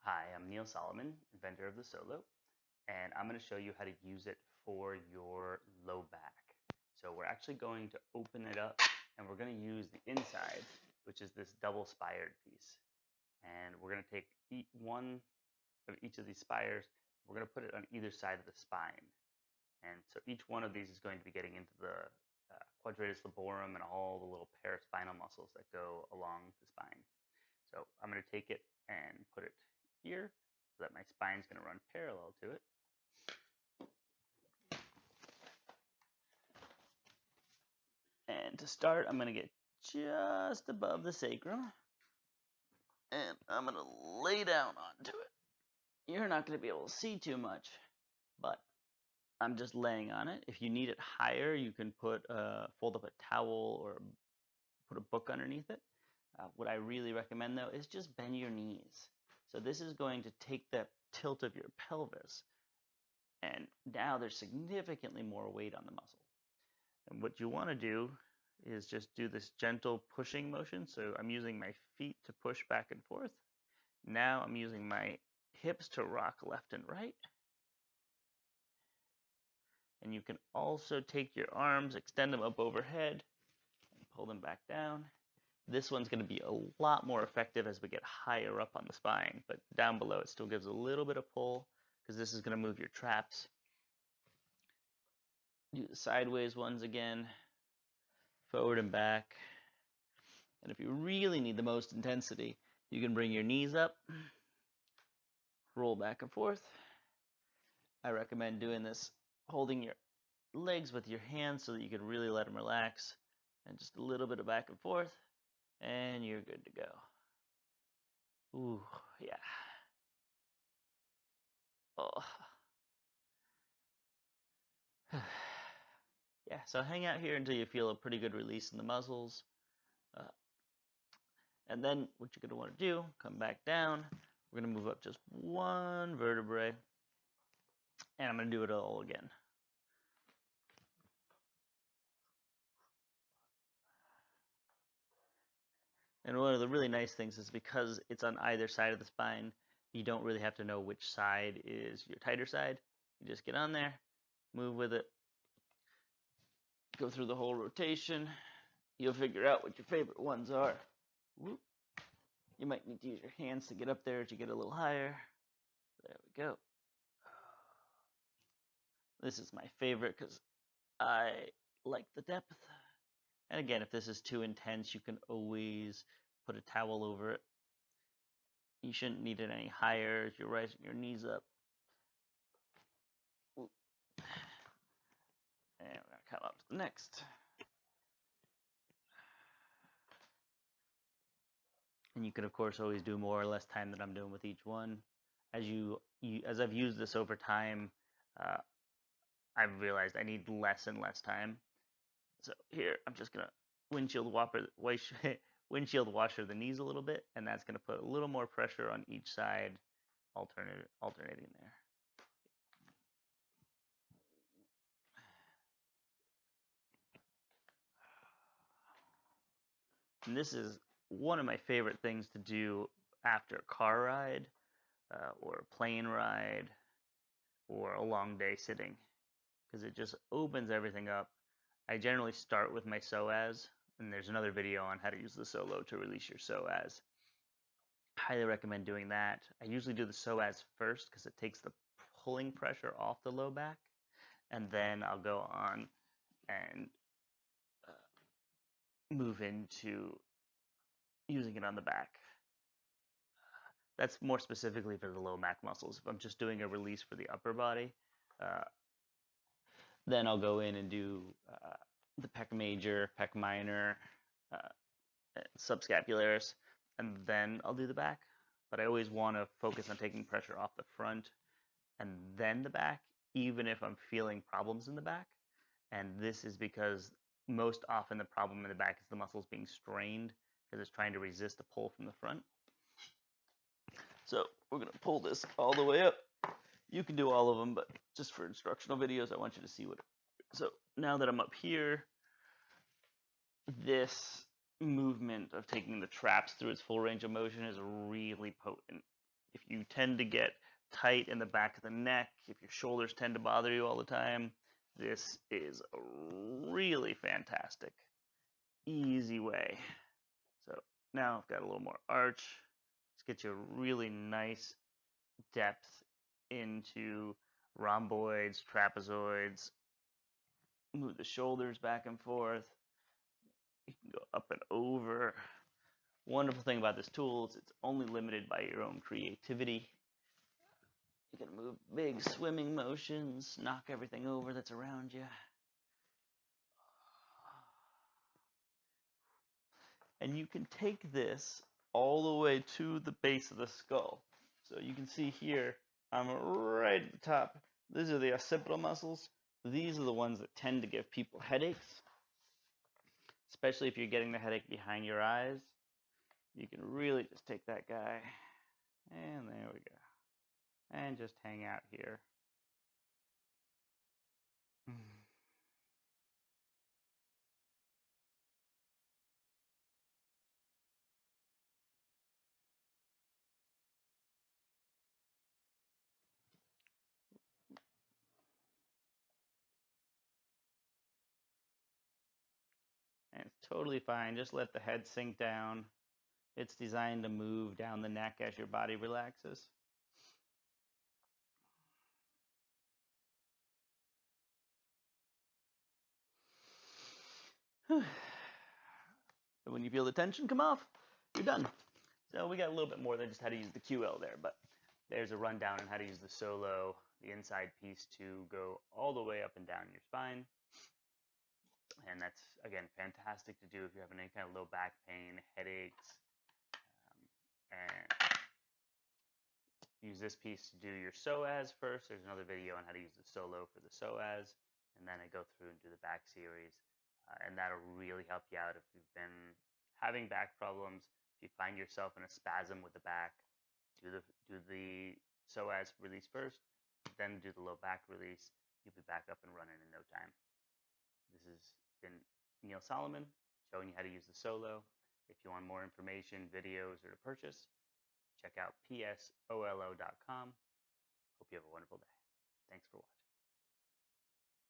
Hi, I'm Neil Solomon, inventor of the Psolo, and I'm going to show you how to use it for your low back. So we're actually going to open it up and we're going to use the inside, which is this double spired piece. And we're going to take one of each of these spires, we're going to put it on either side of the spine. And so each one of these is going to be getting into the quadratus laborum and all the little paraspinal muscles that go along the spine. So I'm going to take it and put it here so that my spine is going to run parallel to it. And to start, I'm going to get just above the sacrum. And I'm going to lay down onto it. You're not going to be able to see too much, but I'm just laying on it. If you need it higher, you can fold up a towel or put a book underneath it. What I really recommend, though, is just bend your knees. So this is going to take the tilt of your pelvis. And now there's significantly more weight on the muscle. And what you want to do is just do this gentle pushing motion. So I'm using my feet to push back and forth. Now I'm using my hips to rock left and right. And you can also take your arms, extend them up overhead, and pull them back down. This one's going to be a lot more effective as we get higher up on the spine, but down below it still gives a little bit of pull because this is going to move your traps. Do the sideways ones again, forward and back. And if you really need the most intensity, you can bring your knees up, roll back and forth. I recommend doing this holding your legs with your hands so that you can really let them relax, and just a little bit of back and forth, and you're good to go. Ooh, yeah. Oh. Yeah, so hang out here until you feel a pretty good release in the muscles. And then what you're going to want to do, come back down. We're going to move up just one vertebrae. And I'm going to do it all again. And one of the really nice things is because it's on either side of the spine, you don't really have to know which side is your tighter side. You just get on there, move with it, go through the whole rotation. You'll figure out what your favorite ones are. Whoop. You might need to use your hands to get up there to get a little higher. There we go. This is my favorite because I like the depth. And again, if this is too intense, you can always put a towel over it. You shouldn't need it any higher as you're raising your knees up. Ooh. And we're going to come up to the next. And you can, of course, always do more or less time than I'm doing with each one. As I've used this over time, I've realized I need less and less time. So here, I'm just going to windshield washer the knees a little bit, and that's going to put a little more pressure on each side, alternating there. And this is one of my favorite things to do after a car ride, or a plane ride, or a long day sitting, because it just opens everything up. I generally start with my psoas, and there's another video on how to use the Psolo to release your psoas. Highly recommend doing that. I usually do the psoas first because it takes the pulling pressure off the low back, and then I'll go on and move into using it on the back. That's more specifically for the low back muscles. If I'm just doing a release for the upper body, then I'll go in and do the pec major, pec minor, subscapularis, and then I'll do the back. But I always want to focus on taking pressure off the front and then the back, even if I'm feeling problems in the back. And this is because most often the problem in the back is the muscles being strained because it's trying to resist the pull from the front. So we're going to pull this all the way up. You can do all of them, but just for instructional videos, I want you to see what. So now that I'm up here, this movement of taking the traps through its full range of motion is really potent if you tend to get tight in the back of the neck, if your shoulders tend to bother you all the time, this is a really fantastic, easy way. So now I've got a little more arch. Let's get you a really nice depth into rhomboids, trapezoids. Move the shoulders back and forth. You can go up and over. Wonderful thing about this tool is it's only limited by your own creativity. You can move big swimming motions, knock everything over that's around you. And you can take this all the way to the base of the skull. So you can see here, I'm right at the top. These are the occipital muscles. These are the ones that tend to give people headaches, especially if you're getting the headache behind your eyes. You can really just take that guy, and there we go. And just hang out here. And it's totally fine. Just let the head sink down. It's designed to move down the neck as your body relaxes. When you feel the tension come off, you're done. So we got a little bit more than just how to use the QL there, but there's a rundown on how to use the Psolo, the inside piece, to go all the way up and down your spine. And that's, again, fantastic to do if you're having any kind of low back pain, headaches, and use this piece to do your psoas first. There's another video on how to use the Psolo for the psoas, and then I go through and do the back series, and that'll really help you out if you've been having back problems. If you find yourself in a spasm with the back, do the psoas release first, then do the low back release. You'll be back up and running in no time. This has been Neil Solomon showing you how to use the Psolo. If you want more information, videos, or to purchase, check out psolo.com. Hope you have a wonderful day. Thanks for watching.